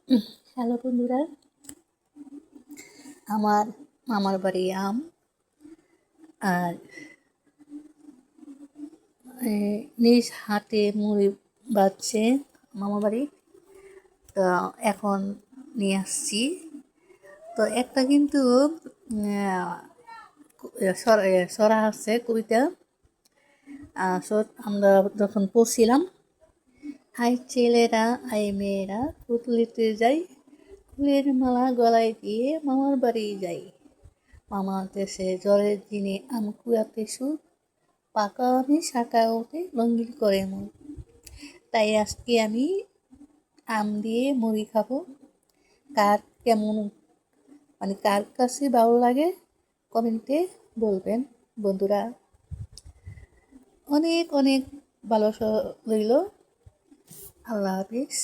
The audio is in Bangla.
হ্যালো বন্ধুরা, আমার মামার বাড়ি আম আর নিজ হাতে মুড়ি বাজছে মামা বাড়ি। তো এখন নিয়ে আসছি। তো একটা কিন্তু সরা আছে কবিতা। আমরা যখন পড়ছিলাম, আই ছেলেরা আই মেয়েরা পুতলিতে যাই, ফুলের মালা গলায় দিয়ে মামার বাড়ি যাই। মামার দেশে জ্বরের দিনে আম কুড়াতে সুখ, পাকা আমে শাঁকা ওঠে রঙিন করে মুখ। তাই আজকে আমি আম দিয়ে মুড়ি খাবো। কার কেমন কার কাছে ভালো লাগে কমেন্টে বলবেন বন্ধুরা। অনেক অনেক ভালোবাসা রইল। আল্লাহ হাফিজ।